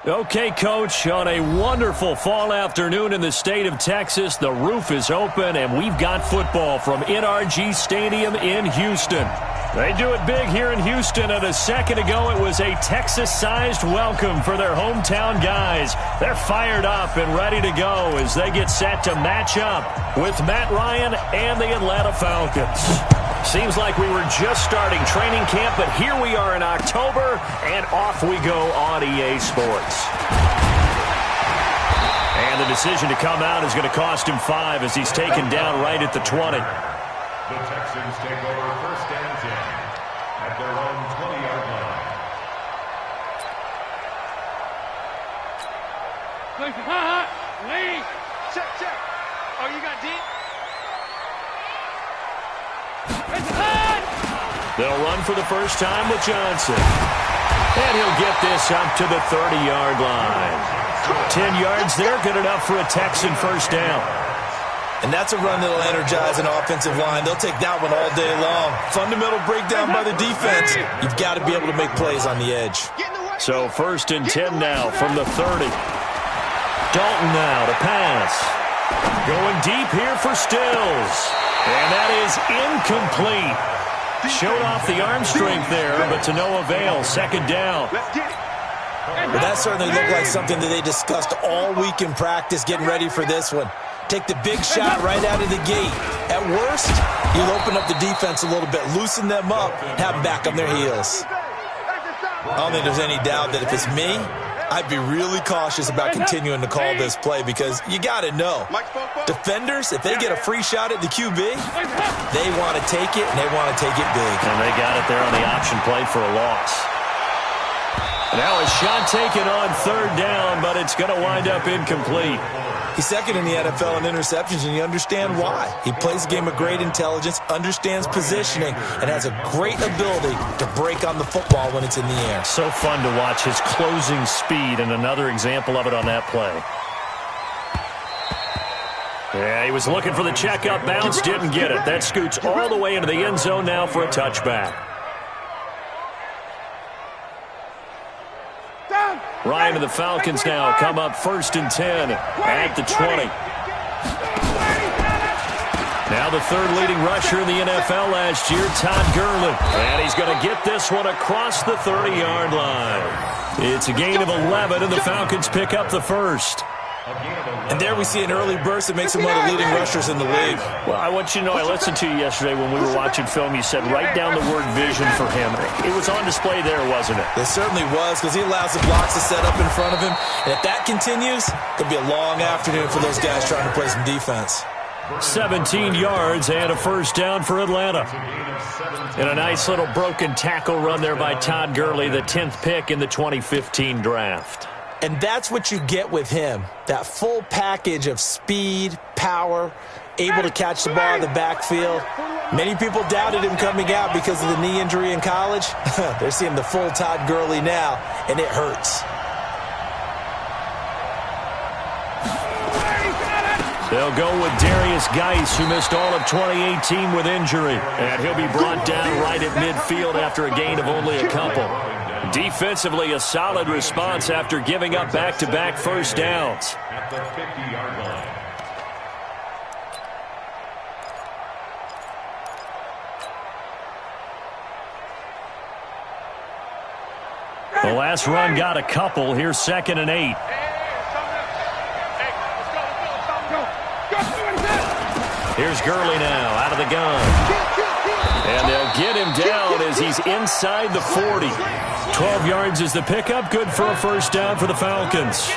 Okay, Coach, on a wonderful fall afternoon in the state of Texas, the roof is open, and we've got football from NRG Stadium in Houston. They do it big here in Houston, and a second ago it was a Texas-sized welcome for their hometown guys. They're fired up and ready to go as they get set to match up with Matt Ryan and the Atlanta Falcons. Seems like we were just starting training camp, but here we are in October, and off we go on EA Sports. And the decision to come out is going to cost him 5 as he's taken down right at the 20. The Texans take over 1st and 10 at their own 20-yard line. Lee! Check. Oh, you got deep? They'll run for the first time with Johnson. And he'll get this up to the 30-yard line. 10 yards there, good enough for a Texan first down. And that's a run that'll energize an offensive line. They'll take that one all day long. Fundamental breakdown by the defense. You've got to be able to make plays on the edge. So 1st and 10 now from the 30. Dalton now to pass. Going deep here for Stills. And that is incomplete. Showed off the arm strength there, but to no avail. 2nd down. But that certainly looked like something that they discussed all week in practice, getting ready for this one. Take the big shot right out of the gate. At worst, you'll open up the defense a little bit, loosen them up, have them back on their heels. I don't think there's any doubt that if it's me, I'd be really cautious about continuing to call this play because you got to know, defenders, if they get a free shot at the QB, they want to take it, and they want to take it big. And they got it there on the option play for a loss. Now a shot taken on 3rd down, but it's going to wind up incomplete. He's 2nd in the NFL in interceptions, and you understand why. He plays a game of great intelligence, understands positioning, and has a great ability to break on the football when it's in the air. So fun to watch his closing speed, and another example of it on that play. Yeah, he was looking for the checkup bounce, didn't get it. That scoots all the way into the end zone now for a touchback. Ryan and the Falcons now come up 1st and 10 at the 20. Now the 3rd leading rusher in the NFL last year, Todd Gurley. And he's going to get this one across the 30-yard line. It's a gain of 11, and the Falcons pick up the 1st. And there we see an early burst that makes him one of the leading rushers in the league. Well, I want you to know, I listened to you yesterday when we were watching film. You said write down the word vision for him. It was on display there, wasn't it? It certainly was, because he allows the blocks to set up in front of him. And if that continues, it'll be a long afternoon for those guys trying to play some defense. 17 yards and a first down for Atlanta. And a nice little broken tackle run there by Todd Gurley, the 10th pick in the 2015 draft. And that's what you get with him, that full package of speed, power, able to catch the ball in the backfield. Many people doubted him coming out because of the knee injury in college. They're seeing the full Todd Gurley now, and it hurts. They'll go with Darius Geis, who missed all of 2018 with injury. And he'll be brought down right at midfield after a gain of only a couple. Defensively, a solid response after giving up back-to-back first downs. At the 50-yard line. The last run got a couple. Here's 2nd and 8. Here's Gurley now out of the gun. And they'll get him down as he's inside the 40. 12 yards is the pickup. Good for a first down for the Falcons.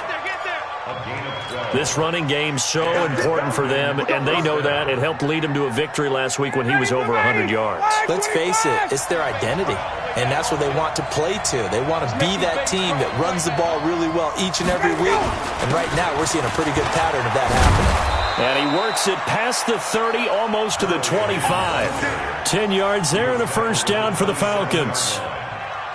This running game so important for them, and they know that. It helped lead them to a victory last week when he was over 100 yards. Let's face it, it's their identity, and that's what they want to play to. They want to be that team that runs the ball really well each and every week, and right now we're seeing a pretty good pattern of that happening. And he works it past the 30, almost to the 25. 10 yards there and a first down for the Falcons.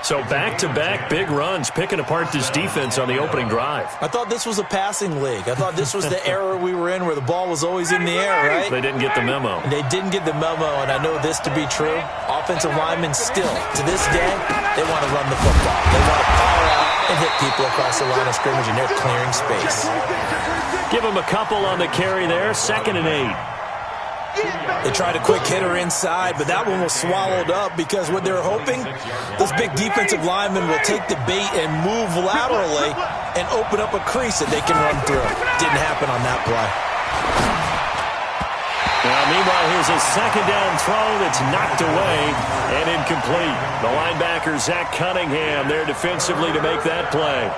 So back-to-back big runs, picking apart this defense on the opening drive. I thought this was a passing league. I thought this was the era we were in where the ball was always in the air, right? They didn't get the memo. They didn't get the memo, and I know this to be true. Offensive linemen still, to this day, they want to run the football. They want to power out and hit people across the line of scrimmage, and they're clearing space. Give them a couple on the carry there, 2nd and 8. They tried a quick hitter inside, but that one was swallowed up because what they're hoping, those big defensive linemen will take the bait and move laterally and open up a crease that they can run through. Didn't happen on that play. Now, meanwhile, here's a 2nd down throw that's knocked away and incomplete. The linebacker, Zach Cunningham, there defensively to make that play.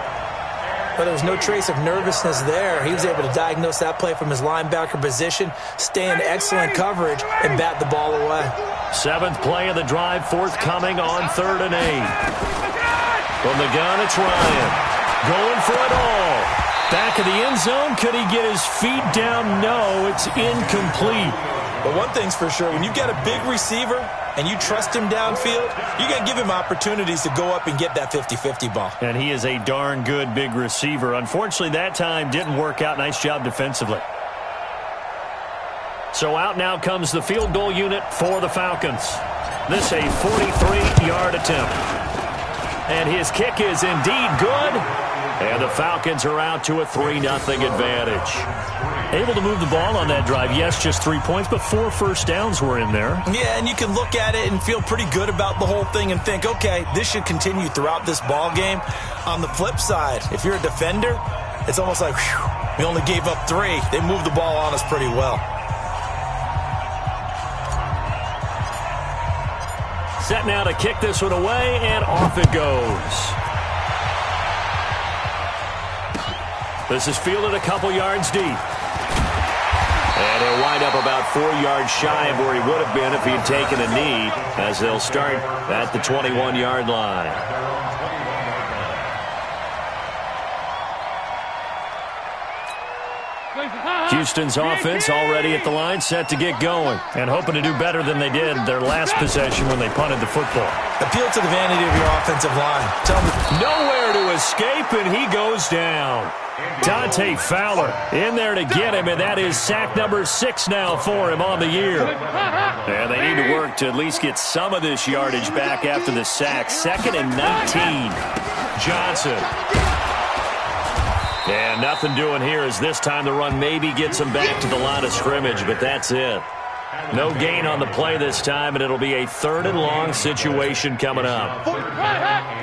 But there was no trace of nervousness there. He was able to diagnose that play from his linebacker position, stay in excellent coverage, and bat the ball away. 7th play of the drive, forthcoming on 3rd and 8. From the gun, it's Ryan. Going for it all. Back of the end zone. Could he get his feet down? No, it's incomplete. But one thing's for sure, when you've got a big receiver and you trust him downfield, you got to give him opportunities to go up and get that 50-50 ball. And he is a darn good big receiver. Unfortunately, that time didn't work out. Nice job defensively. So out now comes the field goal unit for the Falcons. This a 43-yard attempt. And his kick is indeed good. And the Falcons are out to a 3-0 advantage. Able to move the ball on that drive. Yes, just 3 points, but 4 first downs were in there. Yeah, and you can look at it and feel pretty good about the whole thing and think, okay, this should continue throughout this ball game. On the flip side, if you're a defender, it's almost like, whew, we only gave up 3. They moved the ball on us pretty well. Set now to kick this one away, and off it goes. This is fielded a couple yards deep. And he'll wind up about 4 yards shy of where he would have been if he'd taken a knee, as they'll start at the 21-yard line. Houston's offense already at the line, set to get going, and hoping to do better than they did their last possession when they punted the football. Appeal to the vanity of your offensive line. Tell me. Nowhere to escape, and he goes down. Dante Fowler in there to get him, and that is sack number 6 now for him on the year. And they need to work to at least get some of this yardage back after the sack. 2nd and 19. Johnson. And nothing doing here as this time the run maybe gets him back to the line of scrimmage, but that's it. No gain on the play this time, and it'll be a 3rd and long situation coming up.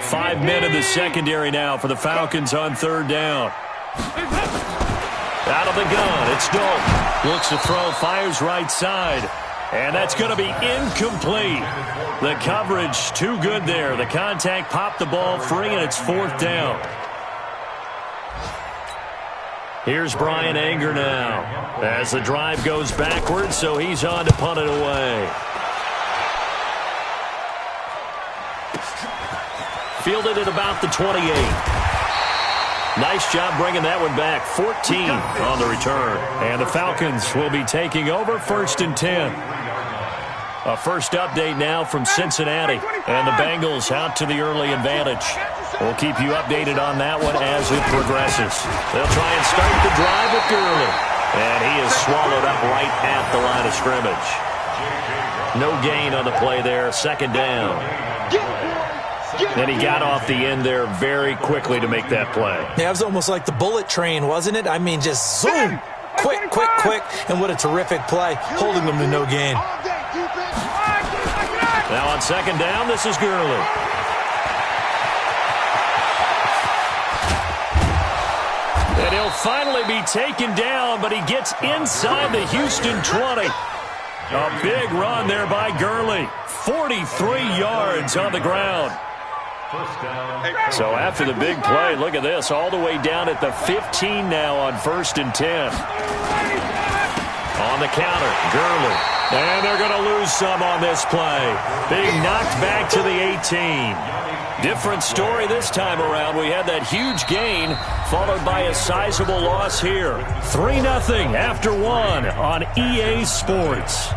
5 men in the secondary now for the Falcons on 3rd down. Out of the gun, it's Dalton. Looks to throw, fires right side. And that's going to be incomplete. The coverage too good there. The contact popped the ball free, and it's 4th down. Here's Brian Anger now as the drive goes backwards, so he's on to punt it away. Fielded at about the 28. Nice job bringing that one back. 14 on the return. And the Falcons will be taking over 1st and 10. A first update now from Cincinnati. And the Bengals out to the early advantage. We'll keep you updated on that one as it progresses. They'll try and start the drive with Gurley. And he is swallowed up right at the line of scrimmage. No gain on the play there. 2nd down. And he got off the end there very quickly to make that play. Yeah, it was almost like the bullet train, wasn't it? I mean, just zoom. Quick, quick, quick. And what a terrific play, holding them to no gain. Now on 2nd down, this is Gurley. And he'll finally be taken down, but he gets inside the Houston 20. A big run there by Gurley. 43 yards on the ground. So after the big play, look at this, all the way down at the 15 now on 1st and 10. On the counter, Gurley. And they're going to lose some on this play. Being knocked back to the 18. Different story this time around. We had that huge gain, followed by a sizable loss here. 3-0 after 1 on EA Sports.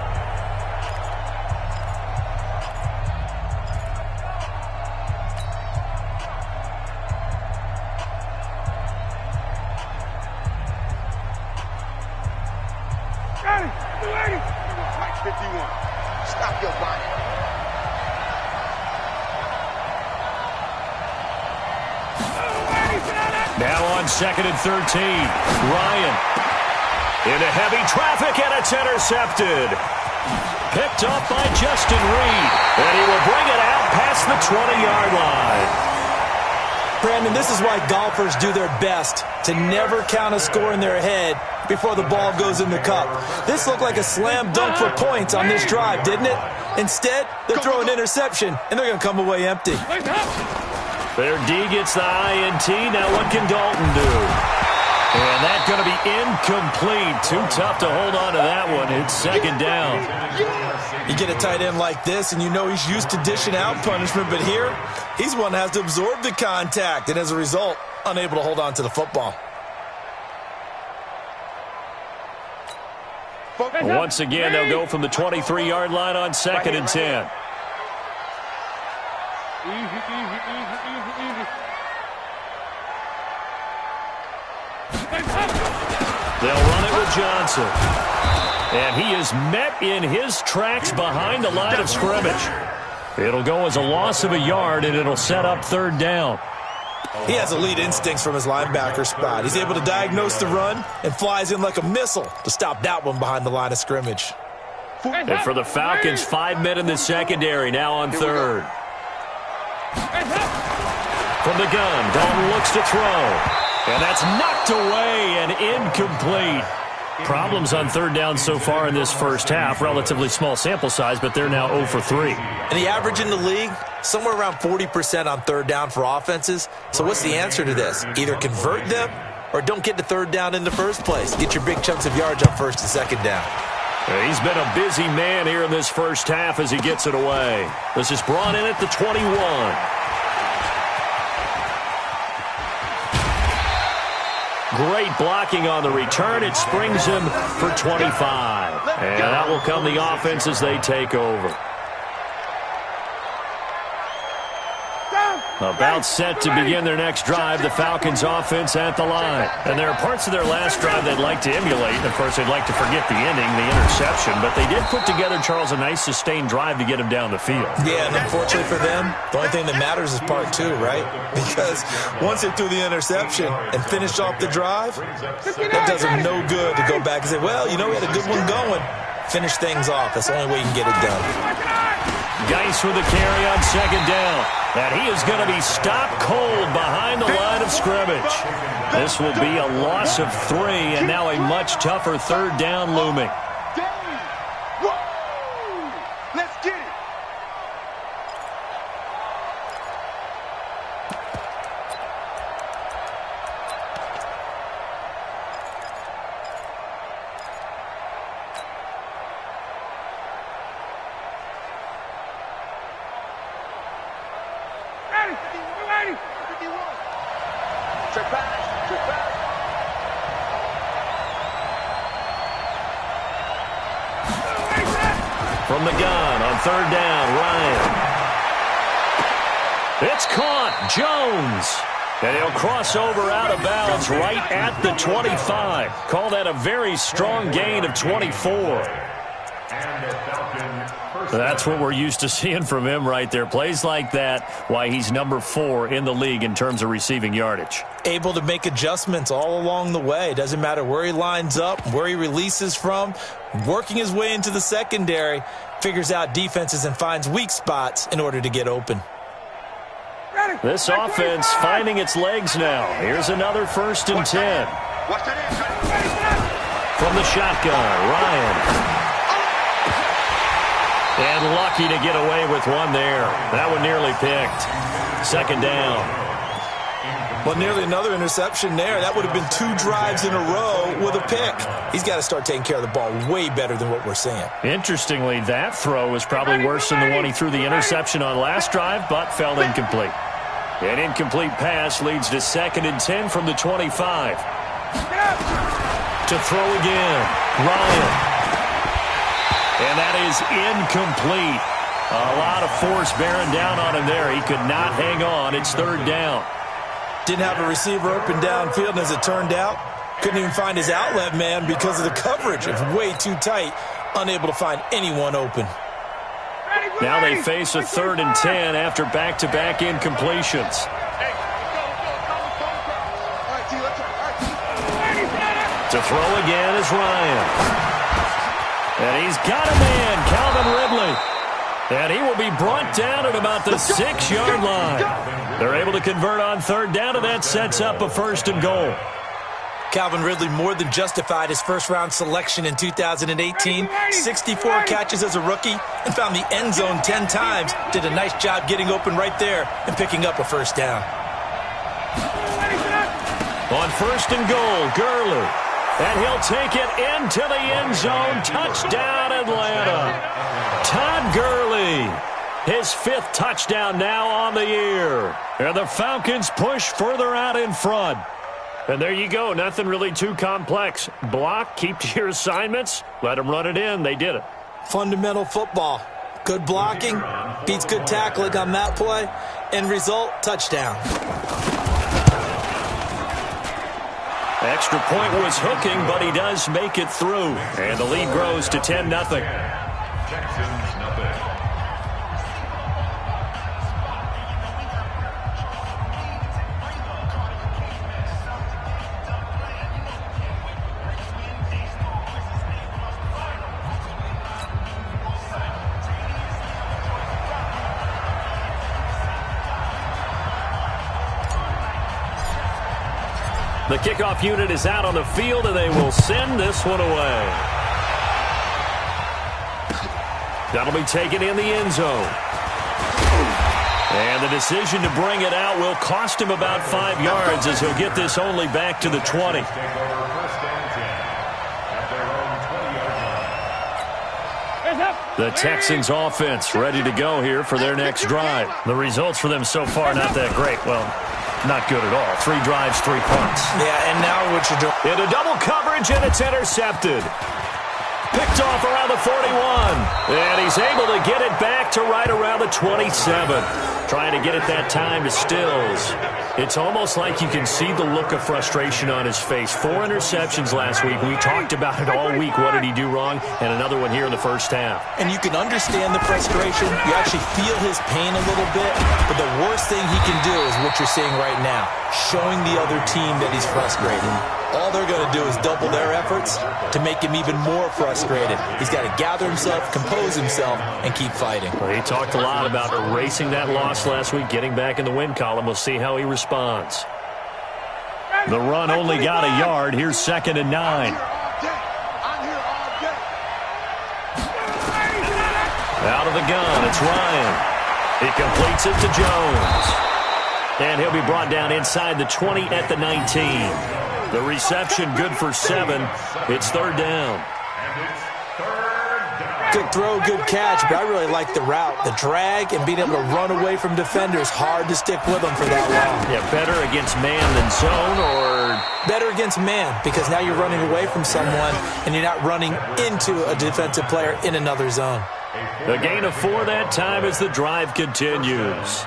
Now on 2nd and 13, Ryan into heavy traffic, and it's intercepted. Picked up by Justin Reed, and he will bring it out past the 20-yard line. Brandon, this is why golfers do their best to never count a score in their head before the ball goes in the cup. This looked like a slam dunk for points on this drive, didn't it? Instead, they're throwing interception, and they're going to come away empty. Their D gets the INT. Now what can Dalton do? And that's going to be incomplete. Too tough to hold on to that one. It's 2nd down. You get a tight end like this, and you know he's used to dishing out punishment, but here, he's one that has to absorb the contact, and as a result, unable to hold on to the football. Once again, they'll go from the 23-yard line on 2nd and 10. They'll run it with Johnson. And he is met in his tracks behind the line of scrimmage. It'll go as a loss of a yard, and it'll set up 3rd down. He has elite instincts from his linebacker spot. He's able to diagnose the run and flies in like a missile to stop that one behind the line of scrimmage. And for the Falcons, 5 men in the secondary, now on 3rd. From the gun, Dalton looks to throw. And that's knocked away and incomplete. Problems on 3rd down so far in this first half. Relatively small sample size, but they're now 0 for 3. And the average in the league, somewhere around 40% on 3rd down for offenses. So what's the answer to this? Either convert them or don't get to 3rd down in the first place. Get your big chunks of yards on 1st and 2nd down. He's been a busy man here in this first half as he gets it away. This is brought in at the 21. Great blocking on the return. It springs him for 25. And that will come the offense as they take over. About set to begin their next drive, the Falcons offense at the line. And there are parts of their last drive they'd like to emulate. Of course, they'd like to forget the ending, the interception. But they did put together, Charles, a nice sustained drive to get him down the field. Yeah, and unfortunately for them, the only thing that matters is part 2, right? Because once they threw the interception and finished off the drive, that does them no good to go back and say, well, you know, we had a good one going. Finish things off. That's the only way you can get it done. Geis with the carry on 2nd down. And he is going to be stopped cold behind the line of scrimmage. This will be a loss of 3, and now a much tougher 3rd down looming. Let's get it. From the gun on 3rd down, Ryan. It's caught. Jones. And he'll cross over out of bounds right at the 25. Call that a very strong gain of 24. That's what we're used to seeing from him right there. Plays like that, why he's number 4 in the league in terms of receiving yardage. Able to make adjustments all along the way. Doesn't matter where he lines up, where he releases from. Working his way into the secondary, figures out defenses and finds weak spots in order to get open. This offense finding its legs now. Here's another 1st and 10. From the shotgun, Ryan. And lucky to get away with one there. That one nearly picked. 2nd down. Well, nearly another interception there. That would have been 2 drives in a row with a pick. He's got to start taking care of the ball way better than what we're seeing. Interestingly, that throw was probably worse than the one he threw the interception on last drive, but fell incomplete. An incomplete pass leads to 2nd and 10 from the 25. To throw again, Ryan. And that is incomplete. A lot of force bearing down on him there. He could not hang on. It's 3rd down. Didn't have a receiver open downfield, and as it turned out, couldn't even find his outlet man because of the coverage. It's way too tight, unable to find anyone open. Now they face a 3rd and 10 after back-to-back incompletions. To throw again is Ryan. And he's got a man, Calvin Ridley. And he will be brought down at about the 6-yard line. They're able to convert on 3rd down, and that sets up a 1st and goal. Calvin Ridley more than justified his first-round selection in 2018. 64 catches as a rookie and found the end zone 10 times. Did a nice job getting open right there and picking up a 1st down. On 1st and goal, Gurley. And he'll take it into the end zone. Touchdown, Atlanta. Todd Gurley. His 5th touchdown now on the year. And the Falcons push further out in front. And there you go. Nothing really too complex. Block, keep to your assignments, let them run it in. They did it. Fundamental football. Good blocking, beats good tackling on that play. End result, touchdown. Extra point was hooking, but he does make it through. And the lead grows to 10-0. Texans, nothing. The kickoff unit is out on the field, and they will send this one away. That'll be taken in the end zone. And the decision to bring it out will cost him about 5 yards as he'll get this only back to the 20. The Texans offense ready to go here for their next drive. The results for them so far not that great. Well, not good at all. 3 drives, 3 punts. Yeah, and now what you're doing. Into double coverage, and it's intercepted. Picked off around the 41. And he's able to get it back to right around the 27. Trying to get it that time to Stills. It's almost like you can see the look of frustration on his face. 4 interceptions last week. We talked about it all week. What did he do wrong? And another one here in the first half. And you can understand the frustration. You actually feel his pain a little bit. But the worst thing he can do is what you're seeing right now. Showing the other team that he's frustrated. All they're going to do is double their efforts to make him even more frustrated. He's got to gather himself, compose himself, and keep fighting. Well, he talked a lot about erasing that loss last week, getting back in the win column. We'll see how he responds. The run only got a yard. Here's 2nd and 9. Out of the gun, it's Ryan. He completes it to Jones. And he'll be brought down inside the 20 at the 19. The reception good for 7. It's 3rd down. Good throw, good catch, but I really like the route. The drag and being able to run away from defenders. Hard to stick with them for that long. Yeah, better against man than zone, or? Better against man, because now you're running away from someone and you're not running into a defensive player in another zone. A gain of 4 that time as the drive continues.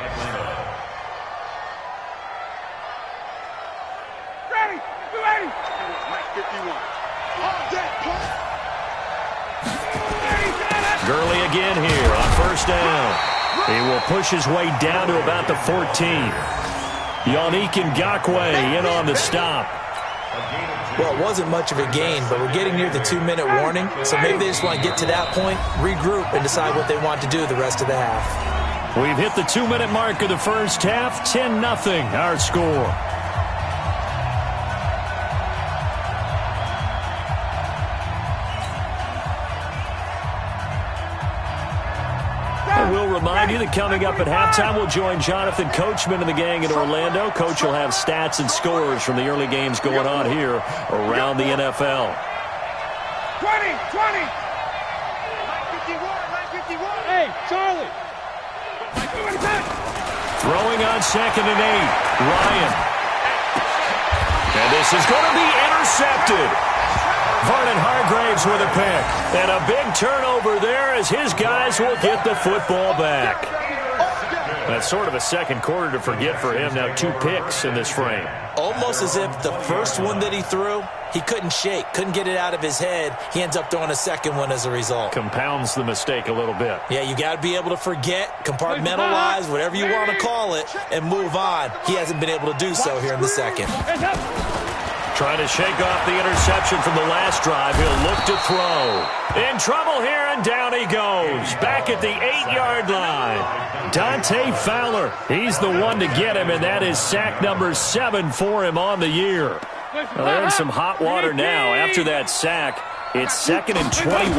Gurley again here on 1st down. He will push his way down to about the 14. Yannick Ngakoue in on the stop. Well, it wasn't much of a gain, but we're getting near the 2-minute warning, so maybe they just want to get to that point, regroup, and decide what they want to do the rest of the half. We've hit the 2-minute mark of the first half. 10-0 our score. We'll remind you that coming up at halftime, we'll join Jonathan Coachman and the gang in Orlando. Coach will have stats and scores from the early games going on here around the NFL. 20! 951! 951! Hey, Charlie! Throwing on 2nd and 8. Ryan. And this is going to be intercepted. Vernon Hargraves with a pick. And a big turnover there as his guys will get the football back. That's sort of a second quarter to forget for him. Now 2 picks in this frame. Almost as if the first one that he threw, he couldn't shake, couldn't get it out of his head. He ends up throwing a second one as a result. Compounds the mistake a little bit. Yeah, you got to be able to forget, compartmentalize, whatever you want to call it, and move on. He hasn't been able to do so here in the second. Trying to shake off the interception from the last drive. He'll look to throw. In trouble here, and down he goes. Back at the 8-yard line. Dante Fowler, he's the one to get him, and that is sack number 7 for him on the year. Well, they're in some hot water now. After that sack, it's 2nd and 21.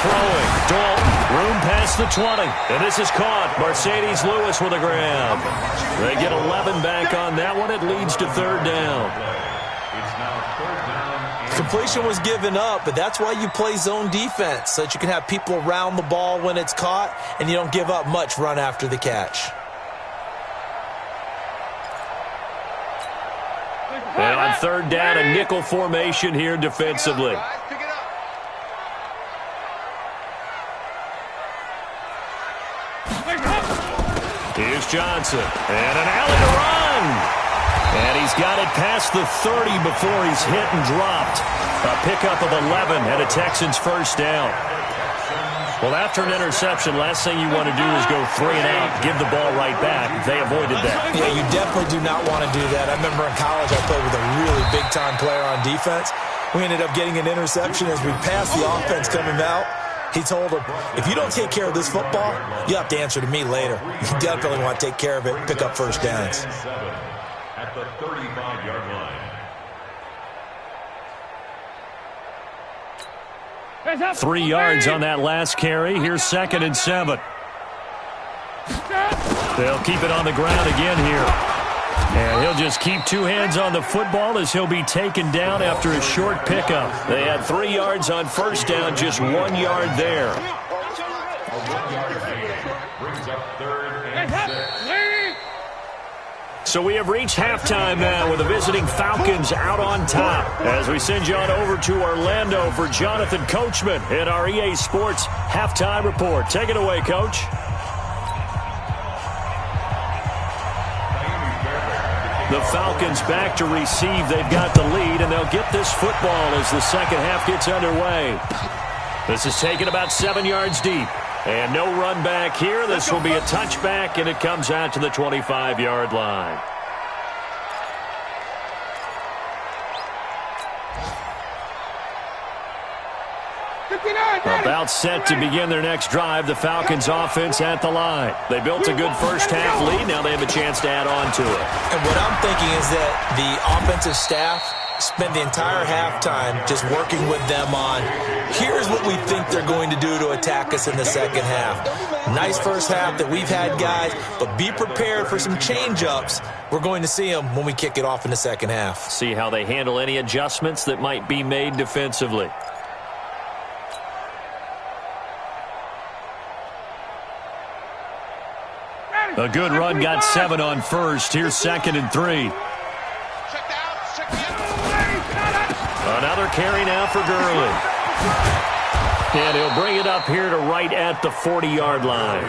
Throwing, Dalton, room past the 20. And this is caught. Mercedes Lewis with a grab. They get 11 back on that one. It leads to 3rd down. It's now 3rd down. Completion was given up, but that's why you play zone defense, so that you can have people around the ball when it's caught, and you don't give up much run after the catch. And on 3rd down, a nickel formation here defensively. Here's Johnson, and an alley to run. And he's got it past the 30 before he's hit and dropped. A pickup of 11 and a Texans 1st down. Well, after an interception, last thing you want to do is go 3 and out, give the ball right back. They avoided that. Yeah, you definitely do not want to do that. I remember in college I played with a really big-time player on defense. We ended up getting an interception as we passed the offense coming out. He told him, if you don't take care of this football, you have to answer to me later. You definitely want to take care of it, pick up 1st downs. At the 35-yard line. 3 yards on that last carry. Here's 2nd and 7. They'll keep it on the ground again here. And he'll just keep 2 hands on the football as he'll be taken down after a short pickup. They had 3 yards on 1st down, just 1 yard there. A 1-yard gain brings up 3rd and 6. So we have reached halftime now with the visiting Falcons out on top. As we send you on over to Orlando for Jonathan Coachman in our EA Sports Halftime Report. Take it away, Coach. The Falcons back to receive. They've got the lead, and they'll get this football as the second half gets underway. This is taken about 7 yards deep. And no run back here. This will be a touchback, and it comes out to the 25-yard line. About set to begin their next drive. The Falcons offense at the line. They built a good first half lead. Now they have a chance to add on to it. And what I'm thinking is that the offensive staff spend the entire halftime just working with them on, here's what we think they're going to do to attack us in the second half. Nice first half that we've had, guys, but be prepared for some change-ups. We're going to see them when we kick it off in the second half. See how they handle any adjustments that might be made defensively. A good run, got 7 on 1st. Here's 2nd and 3. Another carry now for Gurley. And he'll bring it up here to right at the 40-yard line.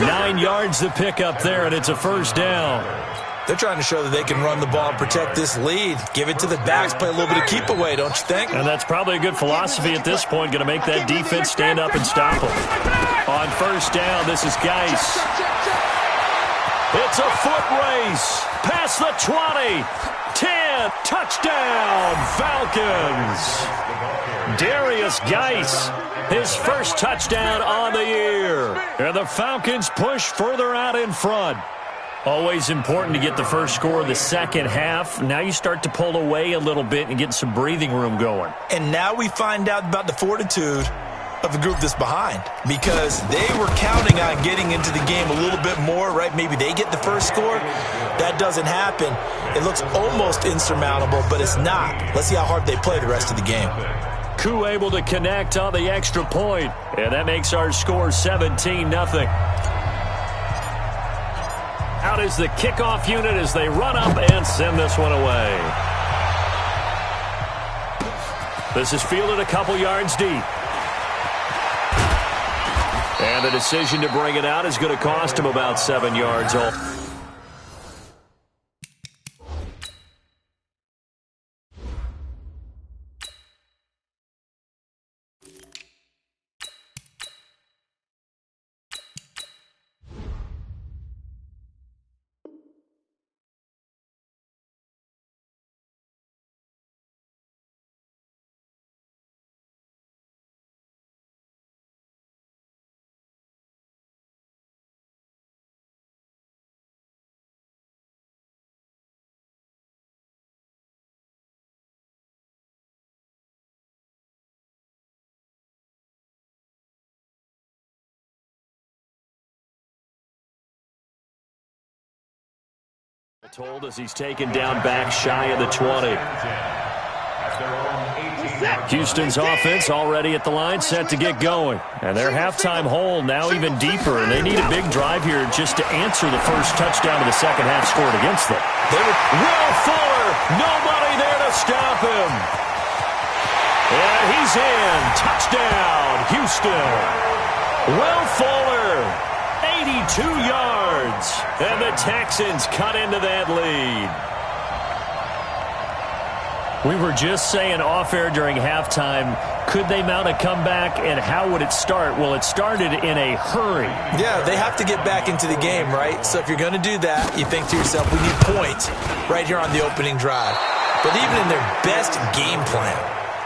9 yards to pick up there, and it's a 1st down. They're trying to show that they can run the ball and protect this lead. Give it to the backs, play a little bit of keep away, don't you think? And that's probably a good philosophy at this point, going to make that defense stand up and stop them. On 1st down, this is Geis. It's a foot race. Past the 20. 10. Touchdown, Falcons. Darius Geis, his first touchdown on the year. And the Falcons push further out in front. Always important to get the first score of the second half. Now you start to pull away a little bit and get some breathing room going. And now we find out about the fortitude of the group that's behind, because they were counting on getting into the game a little bit more, right? Maybe they get the first score. That doesn't happen. It looks almost insurmountable, but it's not. Let's see how hard they play the rest of the game. Koo able to connect on the extra point, and that makes our score 17-0. Out is the kickoff unit as they run up and send this one away. This is fielded a couple yards deep. And the decision to bring it out is going to cost him about 7 yards. Told as he's taken down back shy of the 20. Houston's offense already at the line, set to get going. And their halftime hole now even deeper, and they need a big drive here just to answer the first touchdown of the second half scored against them. Will Fuller, nobody there to stop him. And he's in. Touchdown, Houston. Will Fuller, 82 yards. And the Texans cut into that lead. We were just saying off-air during halftime, could they mount a comeback, and how would it start? Well, it started in a hurry. Yeah, they have to get back into the game, right? So if you're going to do that, you think to yourself, we need points right here on the opening drive. But even in their best game plan,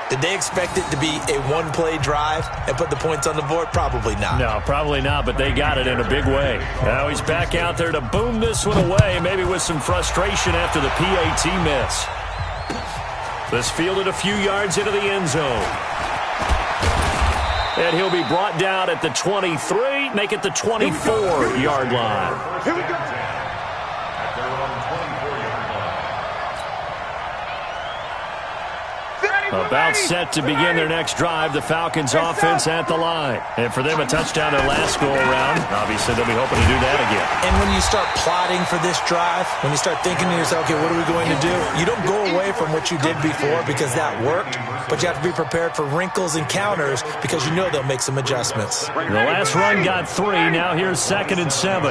did they expect it to be a one-play drive and put the points on the board? Probably not. No, probably not, but they got it in a big way. Now he's back out there to boom this one away, maybe with some frustration after the PAT miss. This fielded a few yards into the end zone. And he'll be brought down at the 23, make it the 24-yard line. Here we go. At their own 24-yard line. About set to begin their next drive, the Falcons offense at the line. And for them, a touchdown their last go-around. Obviously, they'll be hoping to do that again. And when you start plotting for this drive, when you start thinking to yourself, okay, what are we going to do? You don't go away from what you did before because that worked, but you have to be prepared for wrinkles and counters because you know they'll make some adjustments. The last run got 3. Now here's 2nd and 7.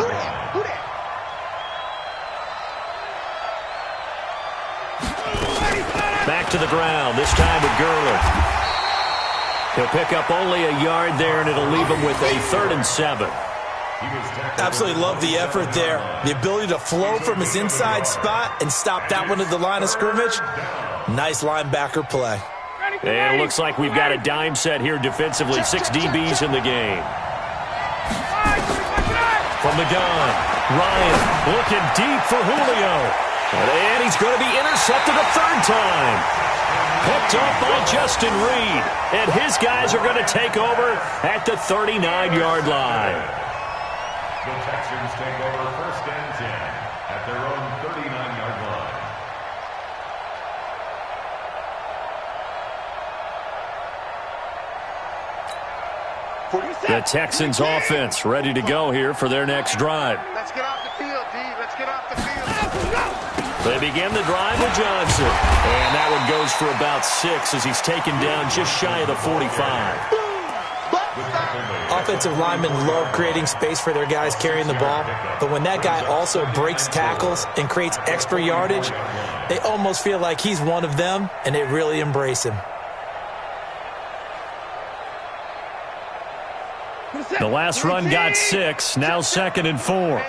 Back to the ground, this time with Gurley. He'll pick up only a yard there, and it'll leave him with a 3rd and 7. Absolutely love the effort there. The ability to flow from his inside spot and stop that one at the line of scrimmage. Nice linebacker play. And it looks like we've got a dime set here defensively. 6 DBs in the game. From the gun, Ryan looking deep for Julio. And he's going to be intercepted a 3rd time. Picked up by Justin Reed. And his guys are going to take over at the 39-yard line. The Texans take over 1st and 10 at their own 39-yard line. The Texans offense ready to go here for their next drive. Let's get off the field, D. Let's get off the field. They begin the drive with Johnson. And that one goes for about 6 as he's taken down just shy of the 45. Offensive linemen love creating space for their guys carrying the ball, but when that guy also breaks tackles and creates extra yardage, they almost feel like he's one of them, and they really embrace him. The last run got 6, now 2nd and 4.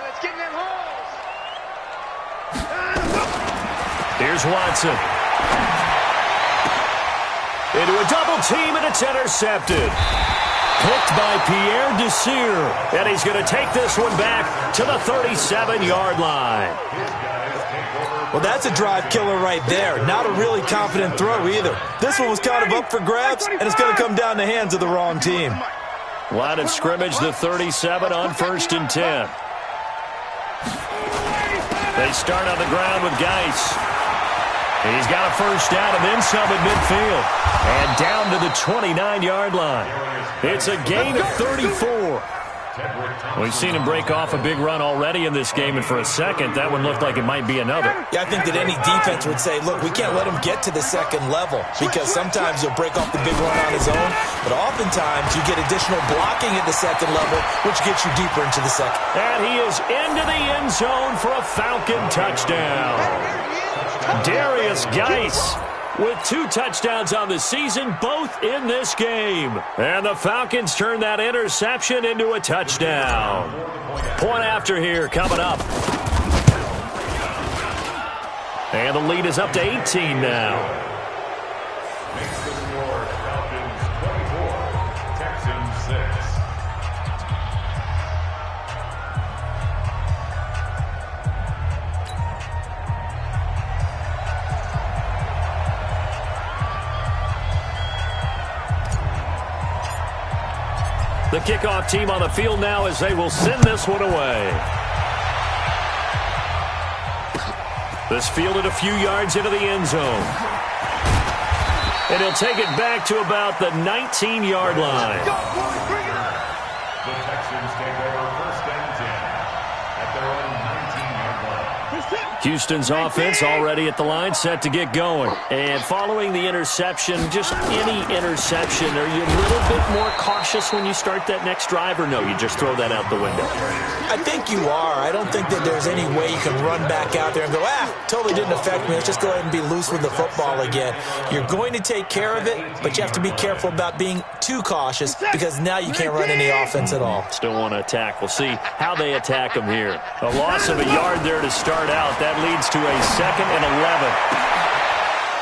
Here's Watson. Into a double team, and it's intercepted. Picked by Pierre Desir. And he's going to take this one back to the 37-yard line. Well, that's a drive killer right there. Not a really confident throw either. This one was kind of up for grabs, and it's going to come down the hands of the wrong team. Line of scrimmage, the 37 on 1st and 10. They start on the ground with Geis. He's got a 1st down and then some at midfield. And down to the 29-yard line. It's a gain of 34. We've seen him break off a big run already in this game, and for a second, that one looked like it might be another. Yeah, I think that any defense would say, look, we can't let him get to the second level because sometimes he'll break off the big run on his own, but oftentimes you get additional blocking at the second level, which gets you deeper into the second. And he is into the end zone for a Falcon touchdown. Darius Geis with 2 touchdowns on the season, both in this game. And the Falcons turn that interception into a touchdown. Point after here coming up. And the lead is up to 18 now. Makes the score Falcons 24, Texans 6. The kickoff team on the field now as they will send this one away. This fielded a few yards into the end zone. And he'll take it back to about the 19-yard line. The Texans take over first and 10 at their own 19-yard line. Houston's offense already at the line, set to get going. And following the interception, just any interception, are you a little bit more cautious when you start that next drive, or no, you just throw that out the window? I think you are. I don't think that there's any way you can run back out there and go, totally didn't affect me. Let's just go ahead and be loose with the football again. You're going to take care of it, but you have to be careful about being too cautious because now you can't run any offense at all. Still want to attack. We'll see how they attack him here. A loss of a yard there to start out. That leads to a 2nd and 11.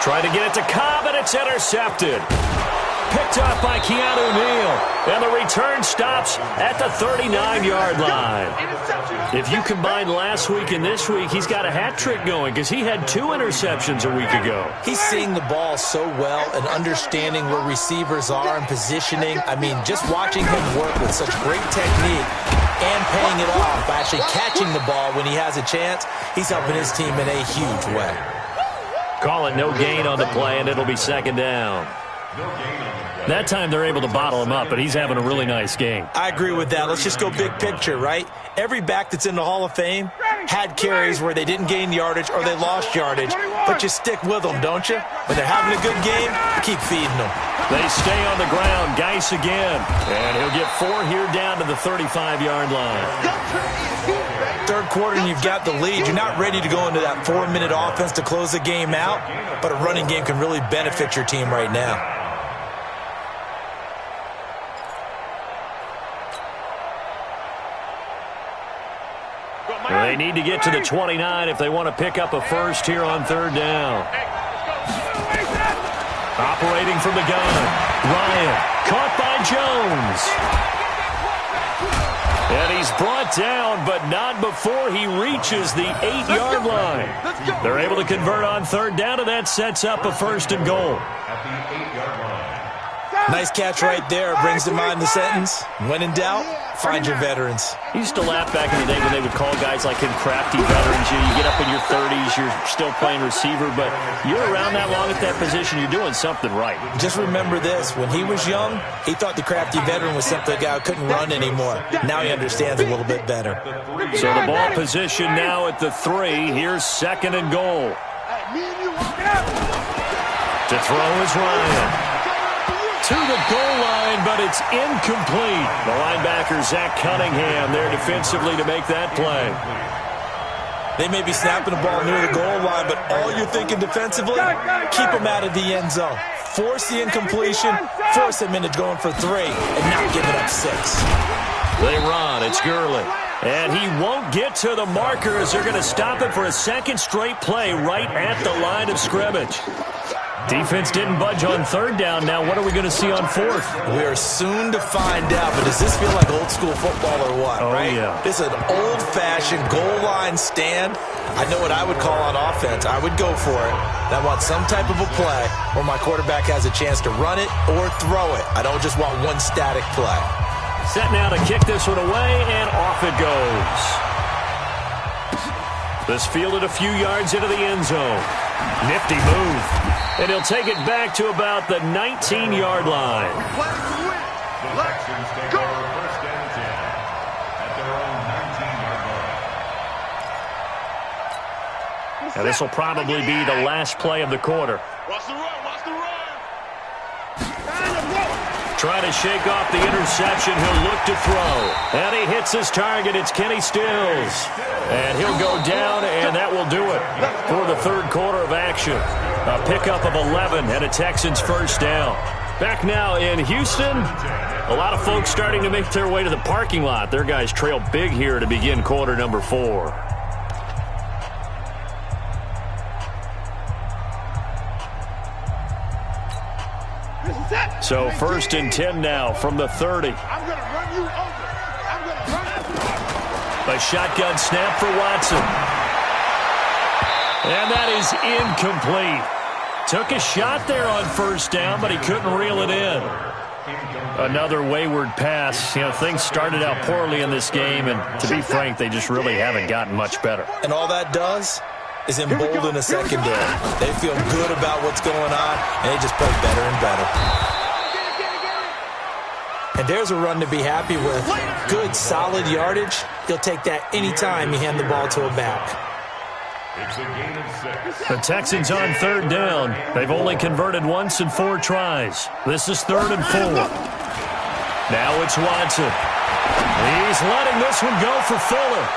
Try to get it to Cobb, and it's intercepted. Picked up by Keanu Neal. And the return stops at the 39-yard line. If you combine last week and this week, he's got a hat trick going because he had 2 interceptions a week ago. He's seeing the ball so well and understanding where receivers are and positioning. I mean, just watching him work with such great technique and paying it off by actually catching the ball when he has a chance, he's helping his team in a huge way. Call it no gain on the play, and it'll be 2nd down. That time they're able to bottle him up, but he's having a really nice game. I agree with that. Let's just go big picture, right? Every back that's in the Hall of Fame had carries where they didn't gain yardage or they lost yardage, but you stick with them, don't you? When they're having a good game, keep feeding them. They stay on the ground. Geis again. And he'll get 4 here down to the 35-yard line. Third quarter and you've got the lead. You're not ready to go into that 4-minute offense to close the game out, but a running game can really benefit your team right now. They need to get to the 29 if they want to pick up a first here on 3rd down. Operating from the gun, Ryan, caught by Jones. And he's brought down, but not before he reaches the 8-yard line. They're able to convert on 3rd down, and that sets up a 1st and goal. At the 8-yard line. Nice catch right there. Brings to mind the sentence, when in doubt, find your veterans. You used to laugh back in the day when they would call guys like him crafty veterans. You get up in your 30s, you're still playing receiver, but you're around that long at that position, you're doing something right. Just remember this, when he was young, he thought the crafty veteran was simply a guy who couldn't run anymore. Now he understands a little bit better. So the ball position now at the 3. Here's 2nd and goal. To throw is Ryan. To the goal line, but it's incomplete. The linebacker, Zach Cunningham, there defensively to make that play. They may be snapping the ball near the goal line, but all you're thinking defensively, keep them out of the end zone. Force the incompletion, force them into going for 3, and not giving up 6. They run. It's Gurley. And he won't get to the marker as they're going to stop it for a 2nd straight play right at the line of scrimmage. Defense didn't budge on 3rd down. Now what are we going to see on 4th? We are soon to find out, but does this feel like old school football or what, right? Yeah. This is an old-fashioned goal line stand. I know what I would call on offense. I would go for it. I want some type of a play where my quarterback has a chance to run it or throw it. I don't just want one static play. Set now to kick this one away, and off it goes. This fielded a few yards into the end zone. Nifty move. And he'll take it back to about the 19-yard line. The Texans take over first and 10 And this will probably be the last play of the quarter. Watch the run. Watch the run. Trying to shake off the interception. He'll look to throw. And he hits his target. It's Kenny Stills. And he'll go down, and that will do it for the third quarter of action. A pickup of 11 and a Texans first down. Back now in Houston. A lot of folks starting to make their way to the parking lot. Their guys trail big here to begin quarter number 4. So first and 10 now from the 30. I'm going to run you over. I'm going to run you over. A shotgun snap for Watson. And that is incomplete. Took a shot there on first down, but he couldn't reel it in. Another wayward pass. You know, things started out poorly in this game, and to be frank, they just really haven't gotten much better. And all that does is embolden a secondary. They feel good about what's going on, and they just play better and better. And there's a run to be happy with. Good, solid yardage. You'll take that anytime you hand the ball to a back. It's a gain of 6. The Texans on third down. They've only converted once in 4 tries. This is 3rd and 4. Now it's Watson. He's letting this one go for Fuller.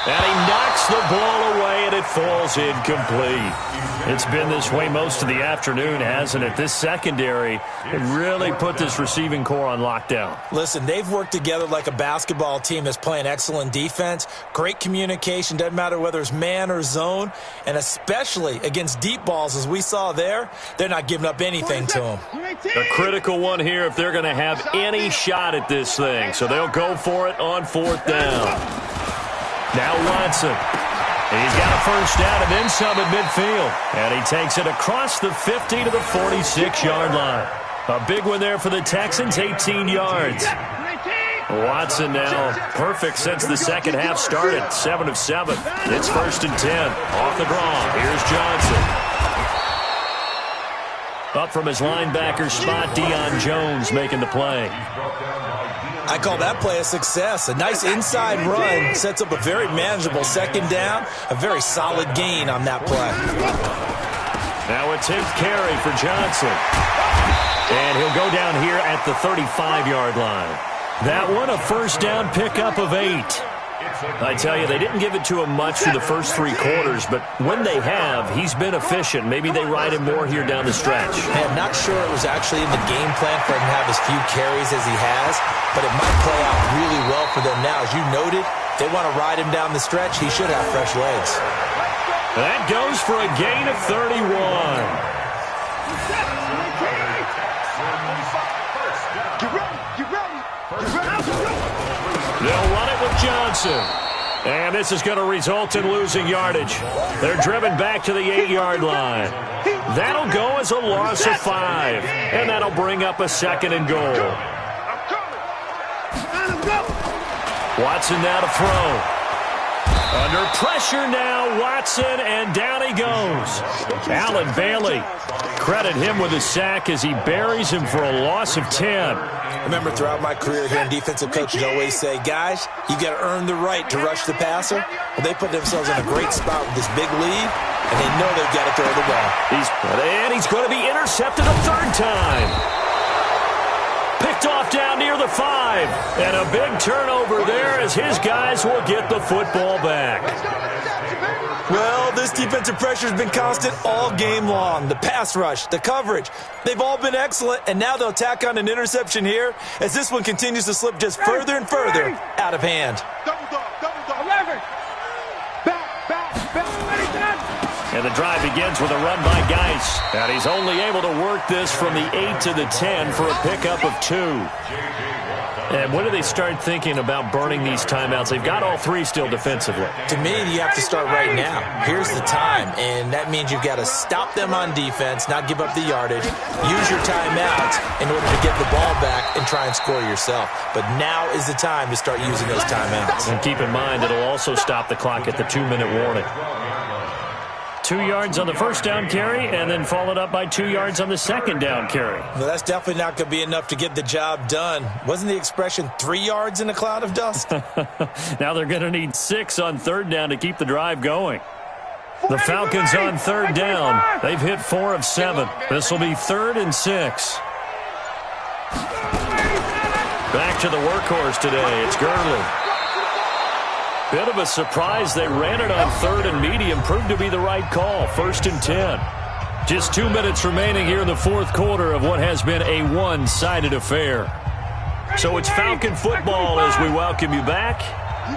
And he knocks the ball away, and it falls incomplete. It's been this way most of the afternoon, hasn't it? This secondary really put this receiving core on lockdown. Listen, they've worked together like a basketball team that's playing excellent defense. Great communication, doesn't matter whether it's man or zone. And especially against deep balls, as we saw there, they're not giving up anything to them. A critical one here if they're going to have any shot at this thing. So they'll go for it on 4th down. Now Watson. He's got a first down and then some at midfield. And he takes it across the 50 to the 46-yard line. A big one there for the Texans, 18 yards. Watson now perfect since the second half started, 7 of 7. It's 1st and 10. Off the draw, here's Johnson. Up from his linebacker spot, Deion Jones making the play. I call that play a success. A nice inside run sets up a very manageable second down. A very solid gain on that play. Now a 10th carry for Johnson. And he'll go down here at the 35-yard line. That one, a first down pickup of 8. I tell you, they didn't give it to him much through the first 3 quarters, but when they have, he's been efficient. Maybe they ride him more here down the stretch. Hey, I'm not sure it was actually in the game plan for him to have as few carries as he has, but it might play out really well for them now. As you noted, they want to ride him down the stretch. He should have fresh legs. That goes for a gain of 31. They'll run it with Johnson. And this is going to result in losing yardage. They're driven back to the 8-yard line. That'll go as a loss of 5. And that'll bring up a 2nd and goal. Watson now to throw. Under pressure now, Watson, and down he goes. Allen Bailey, credit him with a sack as he buries him for a loss of 10. Remember, throughout my career here in defensive coaches always say, guys, you got to earn the right to rush the passer. Well, they put themselves in a great spot with this big lead, and they know they've got to throw the ball. He's going to be intercepted a 3rd time. Picked off down near the 5. And a big turnover there as his guys will get the football back. Well, this defensive pressure has been constant all game long. The pass rush, the coverage, they've all been excellent, and now they'll tack on an interception here as this one continues to slip just further and further out of hand. Double dog. 11. Back. And the drive begins with a run by Geis. And he's only able to work this from the 8 to the 10 for a pickup of 2. And when do they start thinking about burning these timeouts? They've got all 3 still defensively. To me, you have to start right now. Here's the time, and that means you've got to stop them on defense, not give up the yardage, use your timeouts in order to get the ball back and try and score yourself. But now is the time to start using those timeouts. And keep in mind, it'll also stop the clock at the 2-minute warning. 2 yards on the first down carry, and then followed up by 2 yards on the second down carry. Well, that's definitely not going to be enough to get the job done. Wasn't the expression 3 yards in a cloud of dust? Now they're going to need 6 on third down to keep the drive going. The Falcons on third down. They've hit 4 of 7. This will be 3rd and 6. Back to the workhorse today. It's Gurley. Bit of a surprise. They ran it on 3rd and medium. Proved to be the right call. 1st and 10. Just 2 minutes remaining here in the 4th quarter of what has been a one-sided affair. So it's Falcon football as we welcome you back.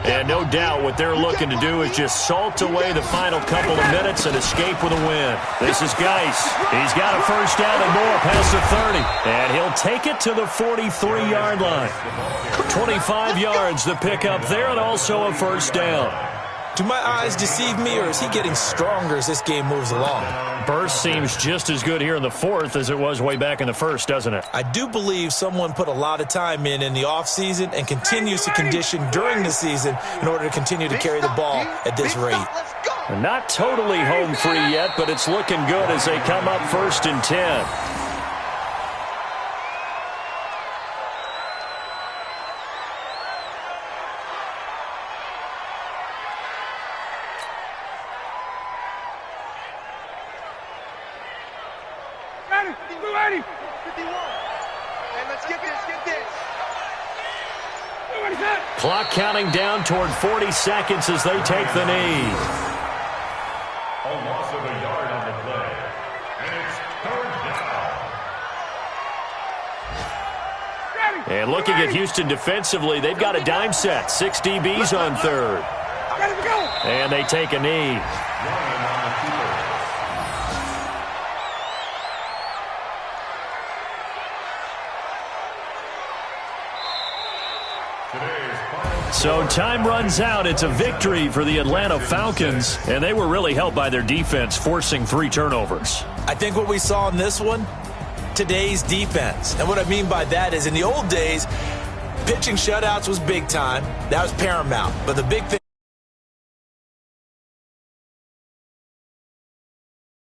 And no doubt what they're looking to do is just salt away the final couple of minutes and escape with a win. This is Geis. He's got a first down and more past the 30. And he'll take it to the 43-yard line. 25 yards the pickup there and also a first down. Do my eyes deceive me, or is he getting stronger as this game moves along? Burst seems just as good here in the 4th as it was way back in the 1st, doesn't it? I do believe someone put a lot of time in the offseason and continues to condition during the season in order to continue to carry the ball at this rate. Not totally home free yet, but it's looking good as they come up 1st and 10. Clock counting down toward 40 seconds as they take the knee. A loss of a yard on the play. And it's 3rd down. And looking at Houston defensively, they've got a dime set. 6 DBs on 3rd. And they take a knee. So time runs out. It's a victory for the Atlanta Falcons, and they were really helped by their defense, forcing 3 turnovers. I think what we saw in this one, today's defense. And what I mean by that is in the old days, pitching shutouts was big time. That was paramount. But the big thing